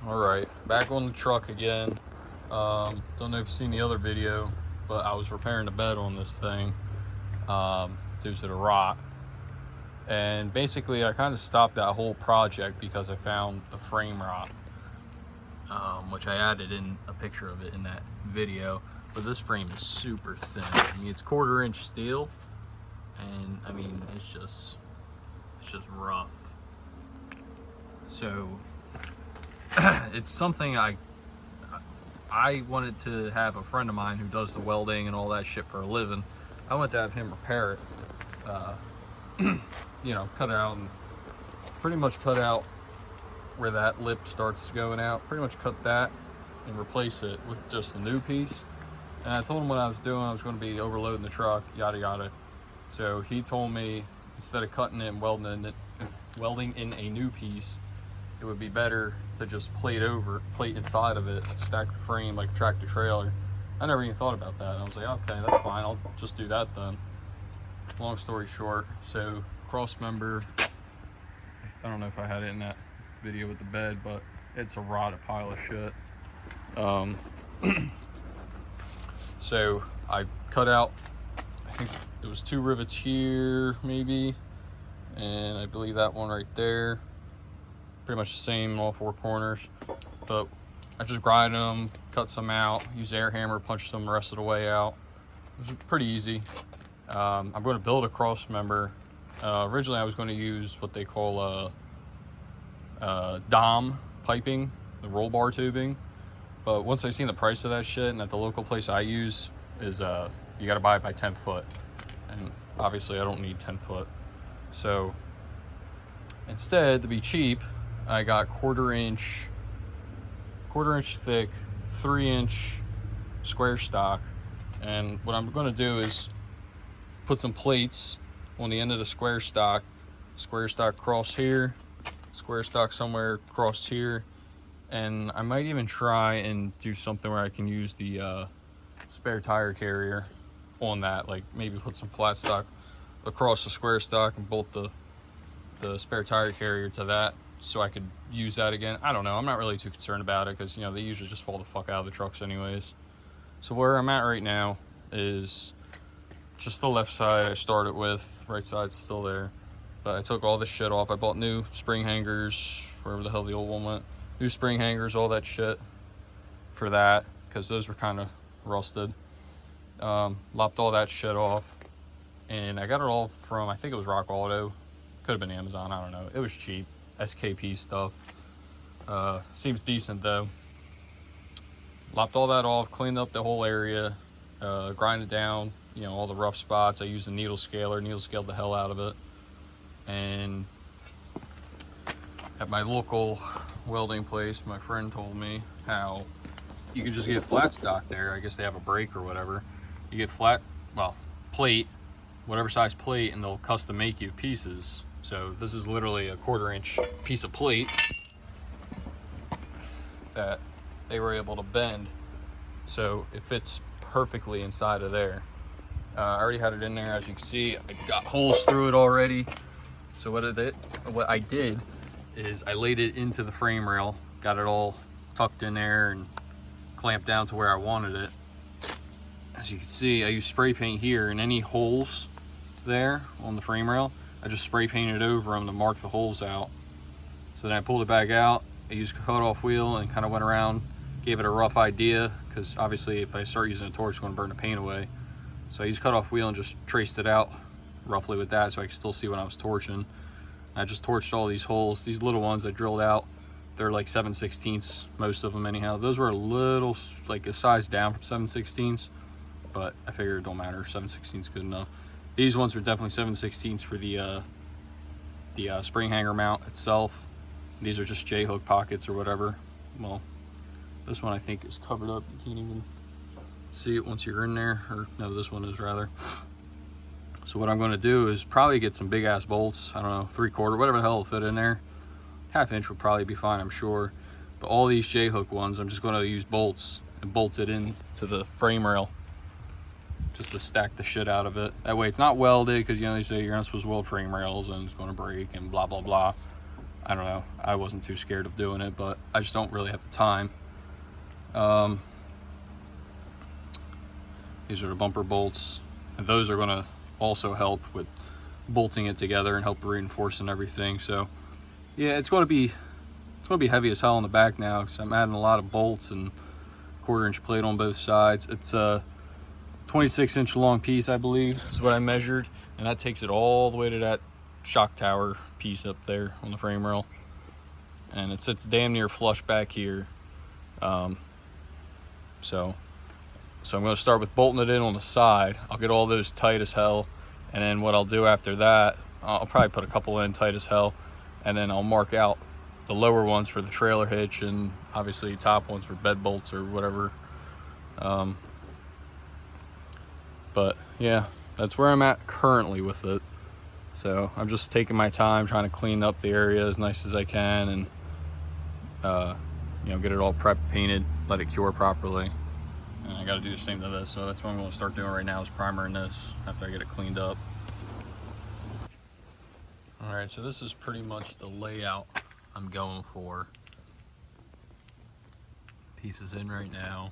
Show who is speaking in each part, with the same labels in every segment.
Speaker 1: All right, back on the truck again. Don't know if you've seen the other video, but I was repairing the bed on this thing due to the rot. And basically, I kind of stopped that whole project because I found the frame rot, which I added in a picture of it in that video. But this frame is super thin. I mean, it's 1/4-inch steel, and I mean, it's just rough. So it's something I wanted to have a friend of mine who does the welding and all that shit for a living. I wanted to have him repair it, you know, cut it out and pretty much cut out where that lip starts going out, pretty much cut that and replace it with just a new piece. And I told him what I was doing. I was going to be overloading the truck, yada yada. So he told me instead of cutting it and welding in a new piece, it would be better to just plate inside of it, stack the frame like a tractor trailer. I never even thought about that. I was like, okay, that's fine. I'll just do that then. Long story short, so cross member, I don't know if I had it in that video with the bed, but it's a rotted pile of shit. So I cut out, I think it was 2 rivets here maybe, and I believe that one right there. Pretty much the same in all 4 corners, but I just grinded them, cut some out, used air hammer, punched them the rest of the way out. It was pretty easy. I'm going to build a cross member. Originally I was going to use what they call DOM piping, the roll bar tubing, but once I seen the price of that shit, and at the local place I use is you got to buy it by 10 foot, and obviously I don't need 10 foot. So instead, to be cheap, I got 1/4-inch thick, 3-inch square stock. And what I'm going to do is put some plates on the end of the square stock cross here, square stock somewhere across here. And I might even try and do something where I can use the spare tire carrier on that, like maybe put some flat stock across the square stock and bolt the spare tire carrier to that, so I could use that again. I don't know. I'm not really too concerned about it because, you know, they usually just fall the fuck out of the trucks anyways. So where I'm at right now is just the left side I started with. Right side's still there. But I took all this shit off. I bought new spring hangers, wherever the hell the old one went. New spring hangers, all that shit for that, because those were kind of rusted. Lopped all that shit off. And I got it all from, I think it was Rock Auto. Could have been Amazon, I don't know. It was cheap. SKP stuff. Seems decent though. Lopped all that off, cleaned up the whole area, grinded down, you know, all the rough spots. I used a needle scaled the hell out of it. And at my local welding place, my friend told me how you can just get flat stock there. I guess they have a break or whatever. You get plate, whatever size plate, and they'll custom make you pieces. So this is literally a 1/4-inch piece of plate that they were able to bend, so it fits perfectly inside of there. I already had it in there, as you can see. I got holes through it already. So what I did is I laid it into the frame rail, got it all tucked in there and clamped down to where I wanted it. As you can see, I used spray paint here, and any holes there on the frame rail, I just spray painted over them to mark the holes out. So then I pulled it back out. I used a cut-off wheel and kind of went around, gave it a rough idea, because obviously if I start using a torch, it's going to burn the paint away. So I used a cut-off wheel and just traced it out roughly with that so I could still see what I was torching. I just torched all these holes. These little ones I drilled out, they're like 7/16, most of them anyhow. Those were a little, like a size down from 7/16, but I figured it don't matter. 7/16 good enough. These ones were definitely 7/16 for the spring hanger mount itself. These are just J-hook pockets or whatever. Well, this one I think is covered up. You can't even see it once you're in there. Or no, this one is rather. So what I'm going to do is probably get some big ass bolts. I don't know, 3/4, whatever the hell will fit in there. 1/2 inch would probably be fine, I'm sure. But all these J-hook ones, I'm just going to use bolts and bolt it into the frame rail, just to stack the shit out of it. That way it's not welded, because, you know, they say you're not supposed to weld frame rails and it's going to break and blah blah blah. I don't know, I wasn't too scared of doing it, but I just don't really have the time. These are the bumper bolts, and those are going to also help with bolting it together and help reinforcing everything. So yeah, it's going to be heavy as hell on the back now, because I'm adding a lot of bolts and 1/4 inch plate on both sides. It's a 26-inch long piece, I believe, is what I measured, and that takes it all the way to that shock tower piece up there on the frame rail, and it sits damn near flush back here. So I'm going to start with bolting it in on the side. I'll get all those tight as hell, and then what I'll do after that, I'll probably put a couple in tight as hell, and then I'll mark out the lower ones for the trailer hitch, and obviously top ones for bed bolts or whatever. But yeah, that's where I'm at currently with it. So I'm just taking my time trying to clean up the area as nice as I can, and you know, get it all prepped, painted, let it cure properly. And I got to do the same to this, so that's what I'm going to start doing right now, is primering this after I get it cleaned up. All right, so this is pretty much the layout I'm going for. Pieces in right now.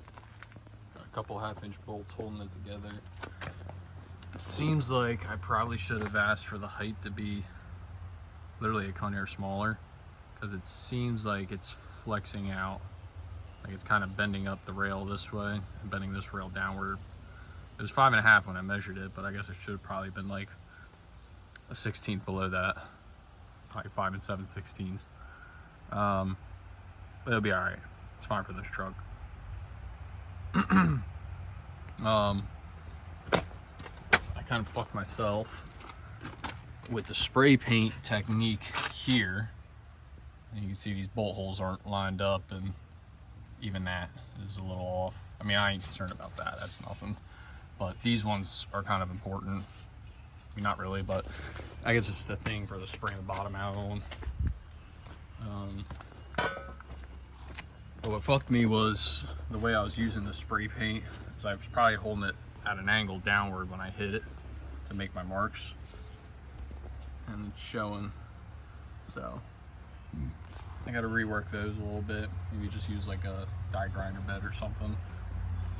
Speaker 1: Got a couple 1/2 inch bolts holding it together. It seems like I probably should have asked for the height to be literally a Conair smaller, because it seems like it's flexing out. Like it's kind of bending up the rail this way and bending this rail downward. It was 5.5 when I measured it, but I guess it should have probably been like a 1/16 below that. Probably 5 7/16. But it'll be all right. It's fine for this truck. I kind of fucked myself with the spray paint technique here. And you can see these bolt holes aren't lined up, and even that is a little off. I mean, I ain't concerned about that, that's nothing. But these ones are kind of important. I mean, not really, but I guess it's the thing for the spraying the bottom out on. But what fucked me was the way I was using the spray paint, is I was probably holding it at an angle downward when I hit it to make my marks. And it's showing. So I gotta rework those a little bit. Maybe just use like a die grinder bed or something.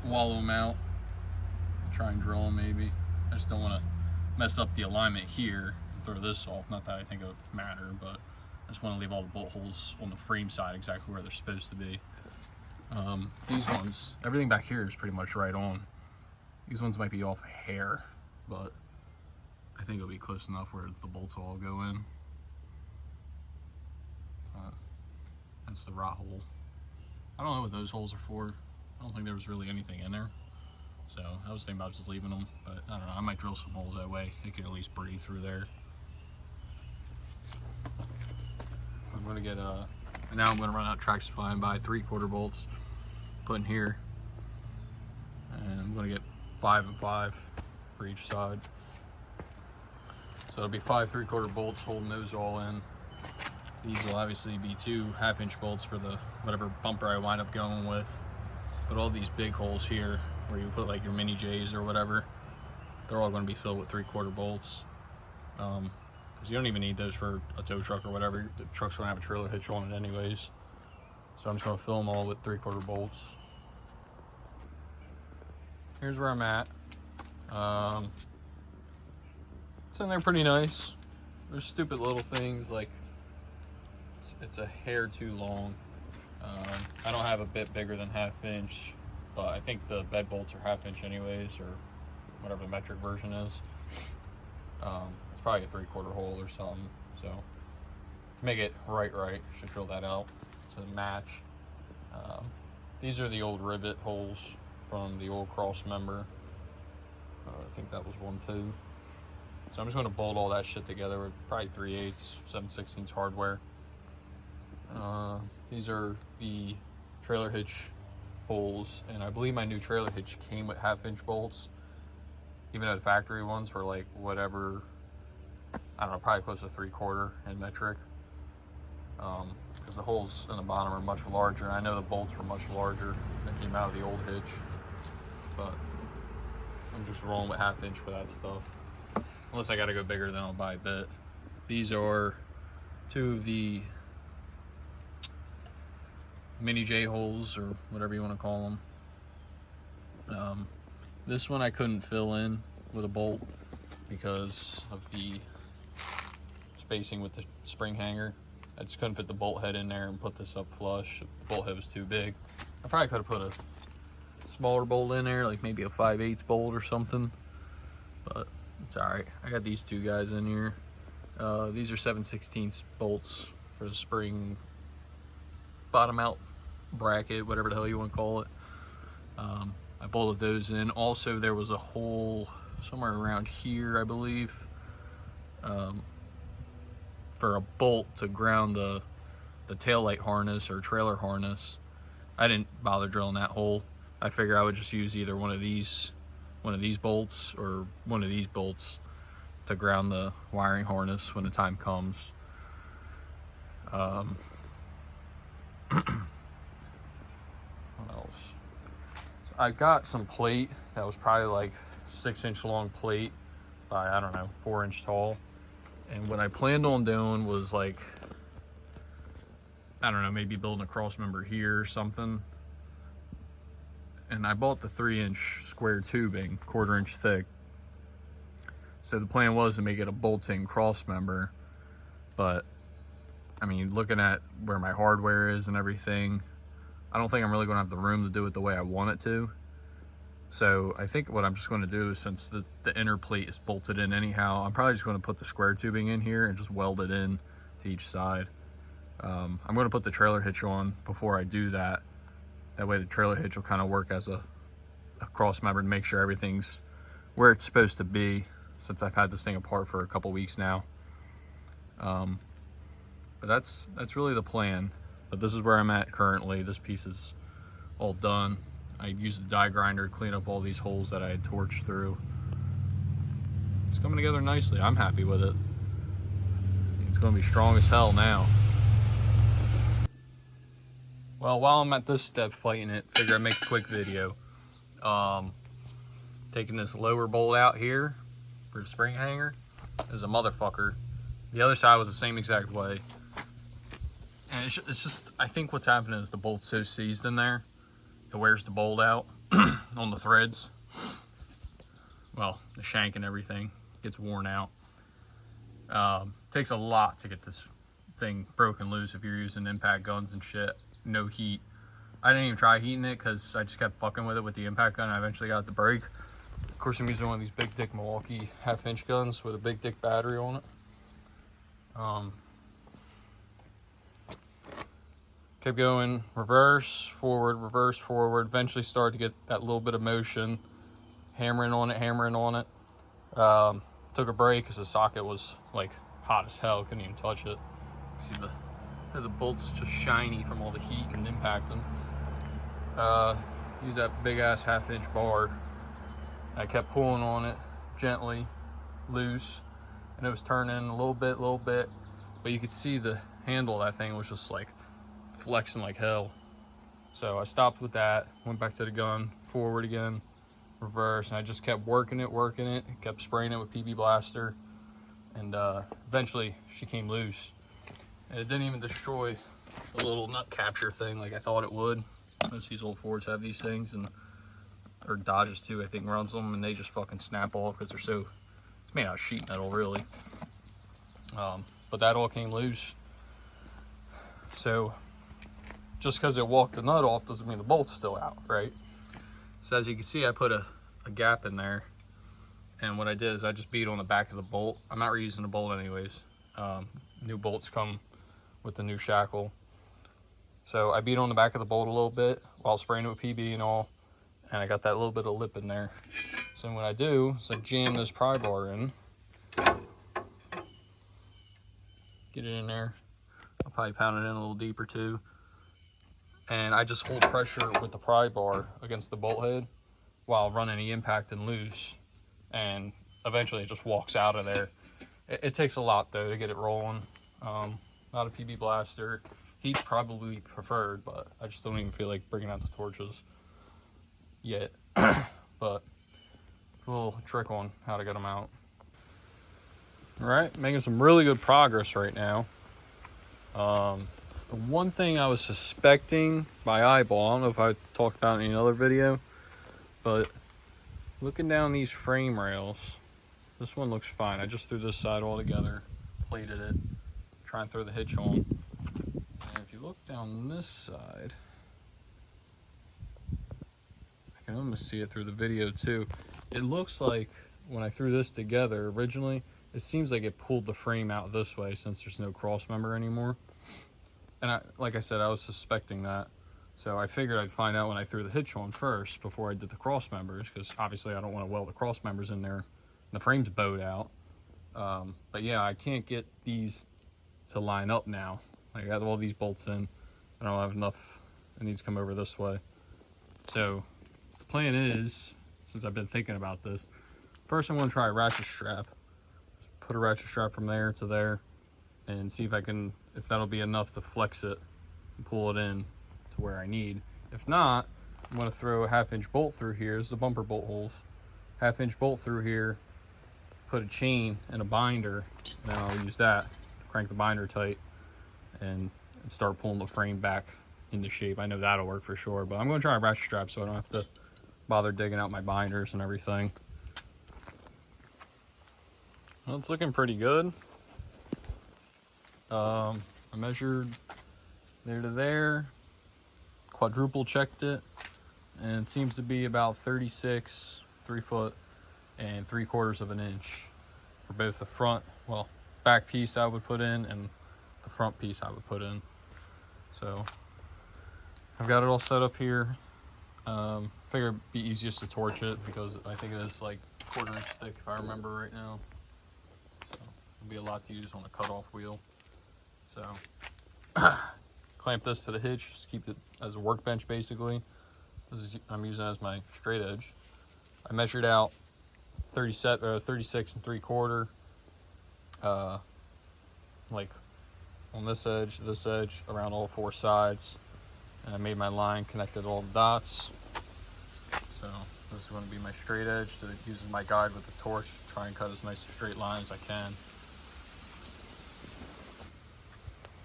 Speaker 1: Wallow them out. Try and drill them maybe. I just don't want to mess up the alignment here. Throw this off. Not that I think it would matter, but I just want to leave all the bolt holes on the frame side exactly where they're supposed to be. These ones, everything back here is pretty much right on. These ones might be off a hair, but I think it'll be close enough where the bolts will all go in. That's the rot hole. I don't know what those holes are for. I don't think there was really anything in there. So I was thinking about just leaving them, but I don't know, I might drill some holes that way. It can at least breathe through there. I'm gonna get now I'm gonna run out Trax Supply and buy 3/4 bolts, put in here. And I'm gonna get 5 and 5 for each side. So it'll be 5 3/4 bolts holding those all in. These will obviously be 2 1/2 inch bolts for the whatever bumper I wind up going with. But all these big holes here, where you put like your mini J's or whatever, they're all going to be filled with 3/4 bolts. Because you don't even need those for a tow truck or whatever. The truck's going to have a trailer hitch on it anyways. So I'm just going to fill them all with 3/4 bolts. Here's where I'm at. It's in there pretty nice. There's stupid little things like it's a hair too long. I don't have a bit bigger than 1/2 inch, but I think the bed bolts are 1/2 inch anyways, or whatever the metric version is. It's probably a 3/4 hole or something. So to make it right, should drill that out to match. These are the old rivet holes from the old cross member. I think that was 1 too. So I'm just going to bolt all that shit together with probably 3/8, 7/16 hardware. These are the trailer hitch holes, and I believe my new trailer hitch came with 1/2 inch bolts. Even though the factory ones were like whatever, I don't know, probably close to 3/4 in metric. Because the holes in the bottom are much larger. I know the bolts were much larger that came out of the old hitch, but I'm just rolling with 1/2 inch for that stuff. Unless I gotta go bigger, then I'll buy a bit. These are 2 of the mini J-holes, or whatever you want to call them. This one I couldn't fill in with a bolt because of the spacing with the spring hanger. I just couldn't fit the bolt head in there and put this up flush. The bolt head was too big. I probably could have put a smaller bolt in there, like maybe a 5/8 bolt or something, but it's all right. I got these two guys in here. These are 7/16 bolts for the spring bottom out bracket, whatever the hell you want to call it. I bolted those in. Also, there was a hole somewhere around here, I believe, for a bolt to ground the taillight harness or trailer harness. I didn't bother drilling that hole. I figure I would just use either one of these bolts or one of these bolts to ground the wiring harness when the time comes. What else? So I got some plate that was probably like 6-inch long plate by, I don't know, 4-inch tall. And what I planned on doing was like, I don't know, maybe building a cross member here or something. And I bought the 3-inch square tubing, 1/4 inch thick. So the plan was to make it a bolt-in cross member. But I mean, looking at where my hardware is and everything, I don't think I'm really gonna have the room to do it the way I want it to. So I think what I'm just gonna do is, since the inner plate is bolted in anyhow, I'm probably just gonna put the square tubing in here and just weld it in to each side. I'm gonna put the trailer hitch on before I do that. That way the trailer hitch will kind of work as a cross member to make sure everything's where it's supposed to be, since I've had this thing apart for a couple weeks now. But that's really the plan. But this is where I'm at currently. This piece is all done. I used the die grinder to clean up all these holes that I had torched through. It's coming together nicely. I'm happy with it. It's going to be strong as hell now. Well, while I'm at this step fighting it, figure I'd make a quick video. Taking this lower bolt out here for the spring hanger is a motherfucker. The other side was the same exact way. And it's just, I think what's happening is the bolt's so seized in there, it wears the bolt out on the threads. Well, the shank and everything gets worn out. Takes a lot to get this thing broken loose if you're using impact guns and shit. No heat. I didn't even try heating it because I just kept fucking with it with the impact gun. I eventually got it to break. Of course, I'm using one of these big dick Milwaukee 1/2-inch guns with a big dick battery on it. Kept going, reverse, forward, eventually started to get that little bit of motion, hammering on it. Took a break because the socket was like hot as hell, couldn't even touch it. See the bolts just shiny from all the heat and impacting. Use that big ass 1/2-inch bar. I kept pulling on it gently, loose, and it was turning a little bit, but you could see the handle of that thing was just like flexing like hell. So I stopped with that, went back to the gun, forward again, reverse, and I just kept working it, kept spraying it with PB Blaster, and eventually she came loose. And it didn't even destroy the little nut capture thing like I thought it would. Most of these old Fords have these things, or Dodges too, I think, runs them, and they just fucking snap off because it's made out of sheet metal, really. But that all came loose. So just because it walked the nut off doesn't mean the bolt's still out, right? So as you can see, I put a gap in there, and what I did is I just beat on the back of the bolt. I'm not reusing the bolt anyways. New bolts come with the new shackle. So I beat on the back of the bolt a little bit while spraying it with PB and all, and I got that little bit of lip in there. So what I do is I jam this pry bar in, get it in there. I'll probably pound it in a little deeper too. And I just hold pressure with the pry bar against the bolt head while running the impact and loose, and eventually it just walks out of there. It takes a lot though to get it rolling. Not a PB Blaster. Heat's probably preferred, but I just don't even feel like bringing out the torches yet. But it's a little trick on how to get them out. All right, making some really good progress right now. The one thing I was suspecting by eyeball, I don't know if I talked about it in another video, but looking down these frame rails, this one looks fine. I just threw this side all together, plated it, try and throw the hitch on. And if you look down this side, I can almost see it through the video too. It looks like when I threw this together originally, it seems like it pulled the frame out this way since there's no cross member anymore. And like I said, I was suspecting that. So I figured I'd find out when I threw the hitch on first before I did the cross members, because obviously I don't want to weld the cross members in there. The frame's bowed out. But yeah, I can't get these to line up now. I got all these bolts in. I don't have enough. It needs to come over this way. So the plan is, since I've been thinking about this, first I'm going to try a ratchet strap. Put a ratchet strap from there to there and see if that'll be enough to flex it and pull it in to where I need. If not, I'm going to throw a 1/2-inch bolt through here. This is the bumper bolt holes. 1/2-inch bolt through here, put a chain and a binder, and then I'll use that to crank the binder tight and start pulling the frame back into shape. I know that'll work for sure, but I'm going to try a ratchet strap so I don't have to bother digging out my binders and everything. Well, it's looking pretty good. I measured there to there, quadruple checked it, and it seems to be about 36, 3 foot and 3/4 of an inch for both the front, well, back piece I would put in and the front piece I would put in. So I've got it all set up here. Figure it'd be easiest to torch it because I think it is like 1/4 inch thick if I remember right now. So it'll be a lot to use on a cutoff wheel. So clamp this to the hitch, just keep it as a workbench basically. I'm using it as my straight edge. I measured out 36 3/4, like on this edge, around all 4 sides, and I made my line, connected all the dots. So this is going to be my straight edge to use as my guide with the torch, try and cut as nice a straight line as I can.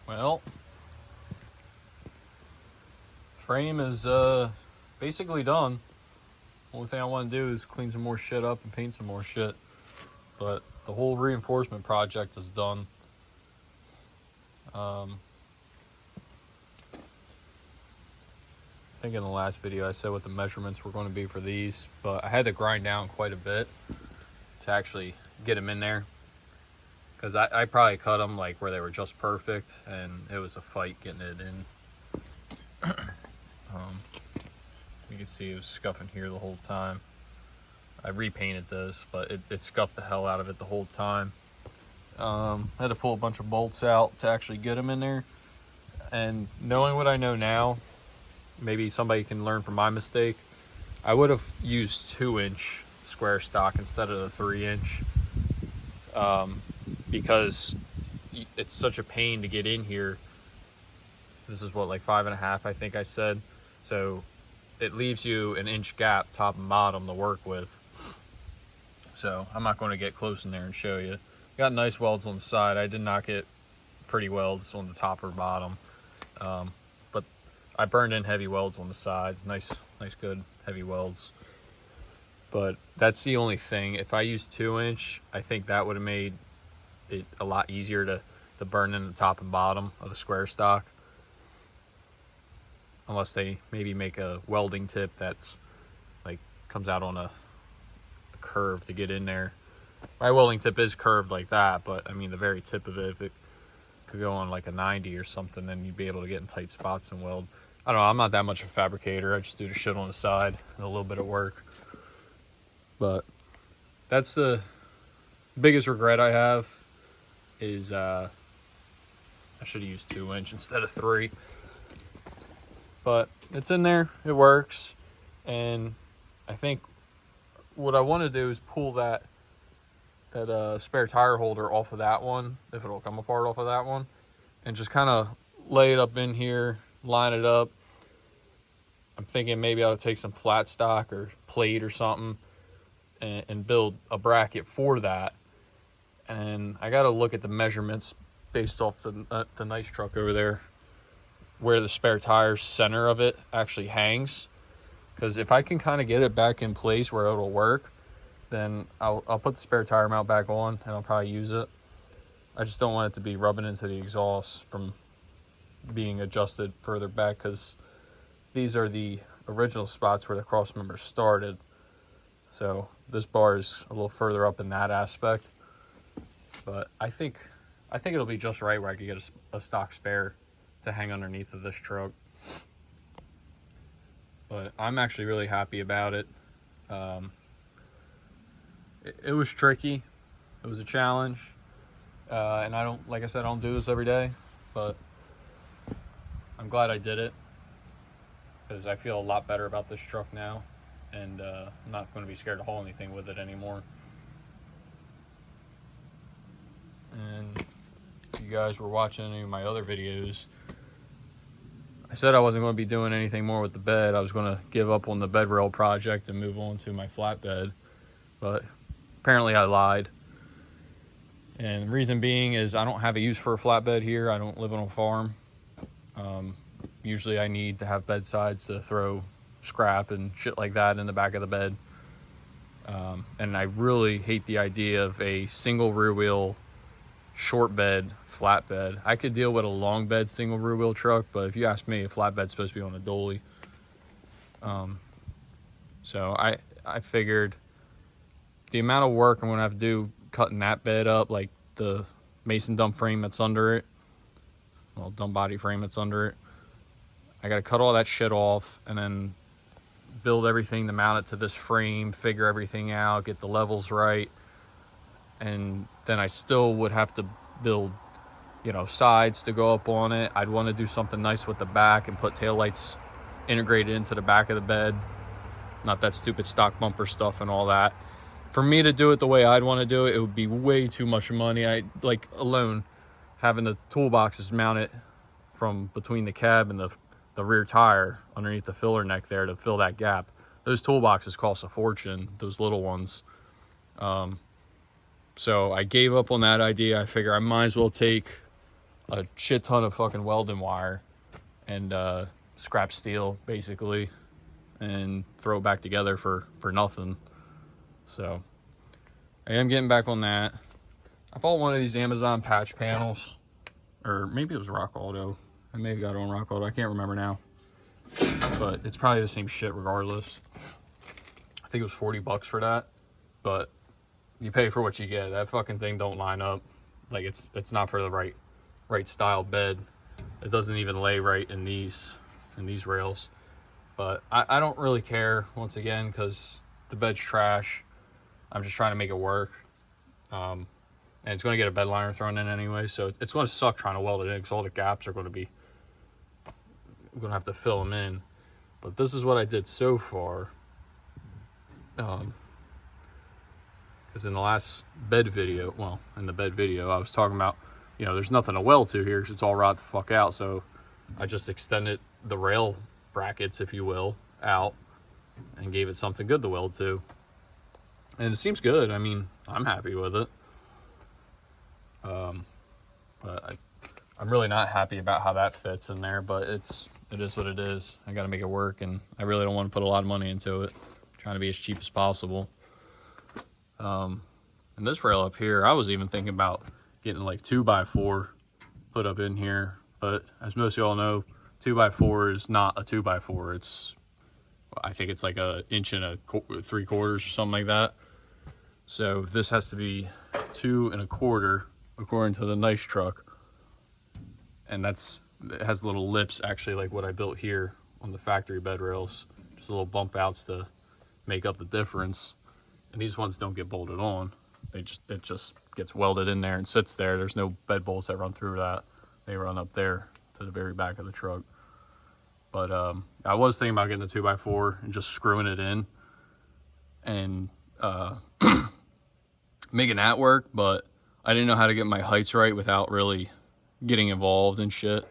Speaker 1: Well, frame is basically done. Only thing I want to do is clean some more shit up and paint some more shit. But the whole reinforcement project is done. I think in the last video I said what the measurements were going to be for these, but I had to grind down quite a bit to actually get them in there. Because I probably cut them like where they were just perfect, and it was a fight getting it in. You can see it was scuffing here the whole time. I repainted this, but it scuffed the hell out of it the whole time. I had to pull a bunch of bolts out to actually get them in there. And knowing what I know now, maybe somebody can learn from my mistake. I would have used 2-inch square stock instead of the 3-inch. Because it's such a pain to get in here. This is what, like 5.5, I think I said. So it leaves you an inch gap top and bottom to work with. So I'm not going to get close in there and show you. Got nice welds on the side. I did not get pretty welds on the top or bottom. But I burned in heavy welds on the sides. Nice good heavy welds. But that's the only thing. If I used 2-inch, I think that would have made it a lot easier to burn in the top and bottom of the square stock. Unless they maybe make a welding tip that's like comes out on a curve to get in there. My welding tip is curved like that, but I mean the very tip of it, if it could go on like a 90 or something, then you'd be able to get in tight spots and weld. I don't know, I'm not that much of a fabricator. I just do the shit on the side and a little bit of work. But that's the biggest regret I have is I should have used 2-inch instead of 3. But it's in there, it works. And I think what I want to do is pull that spare tire holder off of that one, if it'll come apart off of that one, and just kind of lay it up in here, line it up. I'm thinking maybe I'll take some flat stock or plate or something and build a bracket for that. And I got to look at the measurements based off the nice truck over there. where the spare tire center of it actually hangs. Because if I can kind of get it back in place where it'll work, then I'll put the spare tire mount back on and I'll probably use it. I just don't want it to be rubbing into the exhaust from being adjusted further back, because these are the original spots where the cross members started. So this bar is a little further up in that aspect. But I think it'll be just right where I could get a stock spare to hang underneath of this truck. But I'm actually really happy about it. It was tricky. It was a challenge. And like I said, I don't do this every day, but I'm glad I did it, because I feel a lot better about this truck now, and I'm not going to be scared to haul anything with it anymore. And if you guys were watching any of my other videos, I said I wasn't going to be doing anything more with the bed. I was going to give up on the bed rail project and move on to my flatbed, but apparently I lied. And the reason being is I don't have a use for a flatbed here. I don't live on a farm. Usually I need to have bedsides to throw scrap and shit like that in the back of the bed. And I really hate the idea of a single rear wheel short bed flatbed. I could deal with a long bed single rear wheel truck, but if you ask me, a flatbed's supposed to be on a dolly. So I figured the amount of work I'm gonna have to do cutting that bed up, like the mason dump frame that's under it, well, dump body frame that's under it, I gotta cut all that shit off and then build everything to mount it to this frame, figure everything out, get the levels right, and then I still would have to build, sides to go up on it. I'd want to do something nice with the back and put taillights integrated into the back of the bed, not that stupid stock bumper stuff and all that. For me to do it the way I'd want to do it, it would be way too much money. Alone having the toolboxes mounted from between the cab and the rear tire underneath the filler neck there to fill that gap. Those toolboxes cost a fortune, those little ones. So I gave up on that idea. I figure I might as well take a shit ton of fucking welding wire and scrap steel, basically, and throw it back together for nothing. So I am getting back on that. I bought one of these Amazon patch panels, or maybe it was Rock Auto. I may have got it on Rock Auto. I can't remember now, but it's probably the same shit regardless. I think it was $40 for that, but you pay for what you get. That fucking thing don't line up. Like it's not for the right style bed. It doesn't even lay right in these rails. But I don't really care, once again, because the bed's trash. I'm just trying to make it work. And it's going to get a bed liner thrown in anyway, so it's going to suck trying to weld it in, because all the gaps are going to be, I'm going to have to fill them in. But this is what I did so far. Because in the last bed video, I was talking about, there's nothing to weld to here because it's all rot the fuck out. So I just extended the rail brackets, if you will, out and gave it something good to weld to. And it seems good. I mean, I'm happy with it. But I'm really not happy about how that fits in there, but it is what it is. I got to make it work, and I really don't want to put a lot of money into it. I'm trying to be as cheap as possible. And this rail up here, I was even thinking about getting like 2x4 put up in here, but as most of y'all know, 2x4 is not a 2x4. I think it's like 1 3/4 or something like that. So this has to be 2 1/4 according to the nice truck, and it has little lips, actually, like what I built here on the factory bed rails, just little bump outs to make up the difference. And these ones don't get bolted on. It just gets welded in there and sits there. There's no bed bolts that run through that. They run up there to the very back of the truck. But I was thinking about getting the 2x4 and just screwing it in and making that work, but I didn't know how to get my heights right without really getting involved in shit.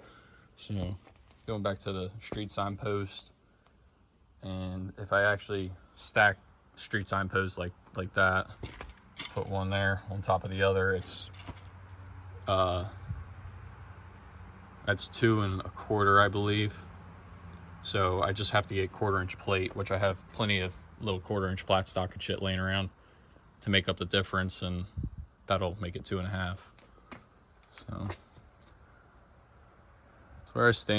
Speaker 1: So going back to the street sign post, and if I actually stack street sign posts like that, put one there on top of the other, it's That's 2 1/4, I believe. So I just have to get 1/4-inch plate, which I have plenty of little 1/4-inch flat stock and shit laying around to make up the difference, and that'll make it 2 1/2. So that's where I stand.